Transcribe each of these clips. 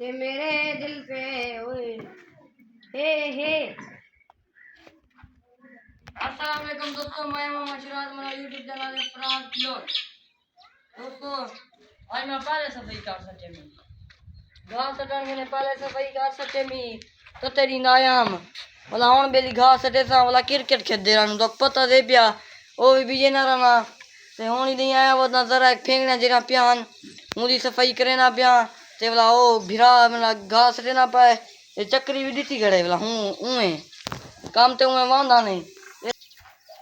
ते मेरे दिल पे ओए हे अस्सलाम वालेकुम दोस्तों, मैं मोहम्मद शिराज, मेरा यूट्यूब चैनल है फरहान प्लॉट। दोस्तों आज मैं पहले सफाई कर सके मी घास सटन मैंने पहले सफाई कर सके मी तो तेरी नायाम वाला हूँ बेली घास सटे सा वाला क्रिकेट खेद दे रहा तो पता दे पिया वो भी बीजे ना रहना ते हूँ ही नहीं आया वो ना जरा एक फेंकना जरा प्यान मुझी सफाई करे ना प्या ते वाला ओ भिरा मेरा घास सटे ना पाए ये चक्री भी दी घड़े वाला हूँ उए काम ते उए वांदा नहीं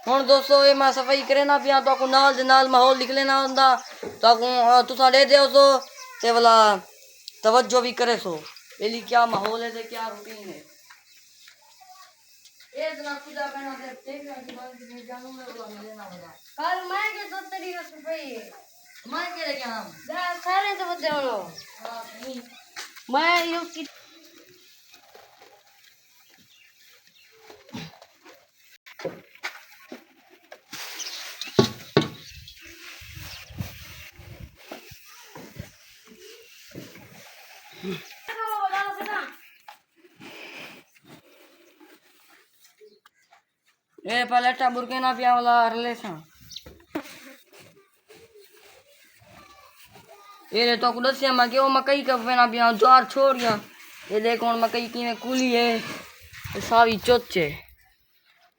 हूँ दोस्तों ये मैं सफाई करे ना पिया तो नाल दे नाल माहौल निकले ना होंदा तो तुसा दे दो सो ते वाला तवज्जो भी करे सो बेली क्या माहौल है ते क्या रूटीन है ये जना खुदा बना दे देख ना कि बाल की जानू में वाला मिले ना वाला कल मैं के तो तेरी सफाई है मैं के ले क्या हम सारे तो बदे हो हां नहीं मैं यो की ए पलेटा बुरके ना पिया वाला रले सा ये तो कुछ से मैं क्यों मकई का ना पिया ज्वार छोड़ गया ये देखो मकई की में कूली है ये सारी चोचे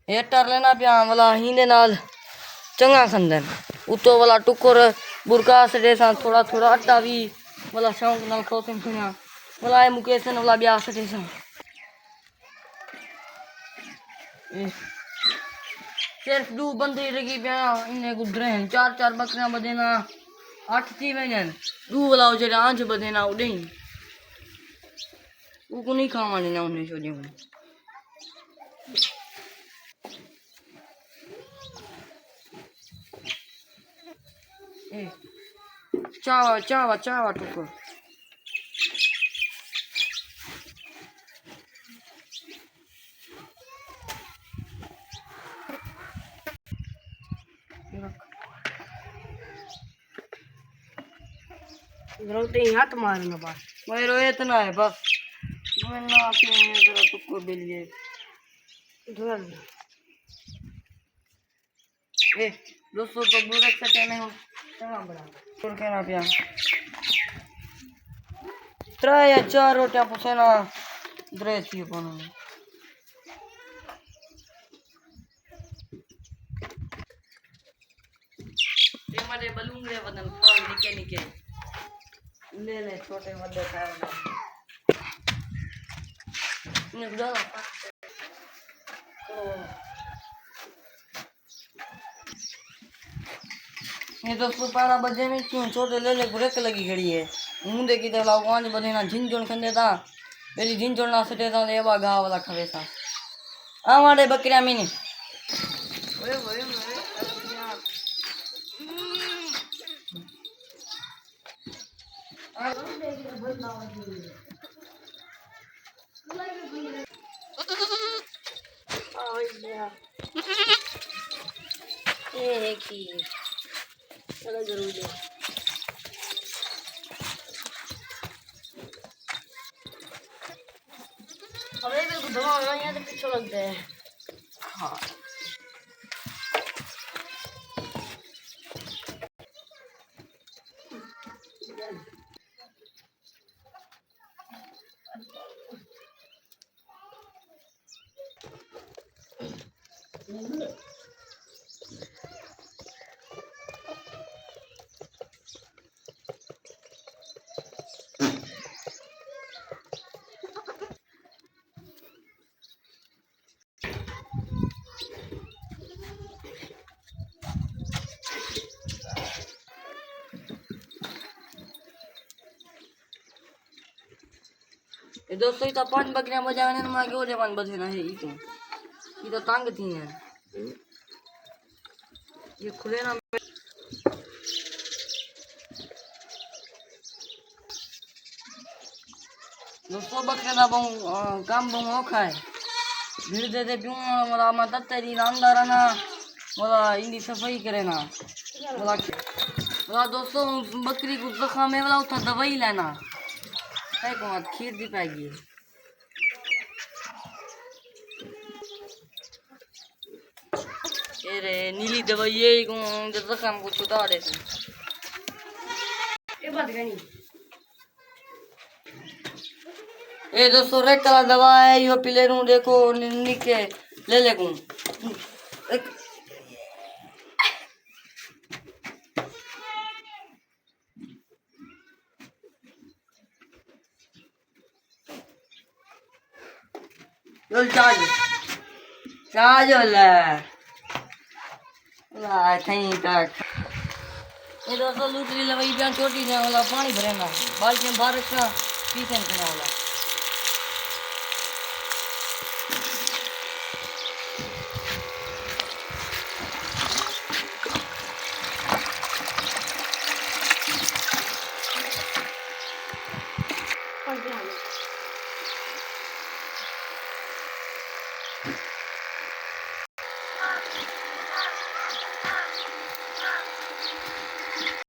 ये टर लेना पिया वाला हिंदे नाल चंगा खंदन उतो वाला टुकुर बुरका से सा थोड़ा थोड़ा आटा भी वाला शौक नाल खोसे सुनिया वाला मुकेश ने वाला ब्याह से सा सिर्फ दो बंदे लगी पिया इन्हें गुजरे हैं चार चार बकरियां बदेना 8 थी वजन दो वाला जेड़ा आंच बदेना उड़े वो को नहीं खावाने ना उन्हें छोड़े ए चावा चावा चावा टुको रोते ही हाथ मारना बस मैं रोए इतना है बस मैं ना पीने जरा टुको बिलिए इधर ए दोस्तों तो बुरक सटे नहीं चंगा बड़ा और कहना पिया 3 या 4 रोटियां पुसेना द्रे थी कोन ये मरे बलूंगे वदन फल निके निके ले ले छोटे बड़े खाओ ने डाला ये तो सुपारा बजे में क्यों छोटे ले ले ब्रेक लगी खड़ी है मुंह देखी तो लाओ 5 बजे ना झिंझोन खंदे था मेरी झिंझोन ना सटे था एवा गा वाला खवे सा आवाडे बकरिया मिनी ओए ओए ओए ये की चलो जरूर दे अरे बिल्कुल दवा वाला यहाँ से पीछे लगता है हाँ ये दोस्तों ये तो 5 बकरियां बजाने में आगे हो जाए 5 बजे ना है ये तो तंग थी हैं ये खुले ना दोस्तों बकरे ना बहु काम बहु औखा है भीड़ दे दे क्यों मोला मत तेरी रामदारा ना मोला इंदी सफाई करे ना मोला दोस्तों बकरी को जख्म है वाला उठा दवाई लेना है कौन खीर दी पाएगी ये रे नीली दवाई ये कौन जब तक हमको छुटा दे ये बात करनी ये दोस्तों रेड कलर दवा है यो पीले रू देखो निके ले ले कौन चल चार्ज ले ला थई तक ये दोस्तों दूसरी लवाई जान छोटी ने वाला पानी भरेगा बाल्टी में बारिश का पीछे करने वाला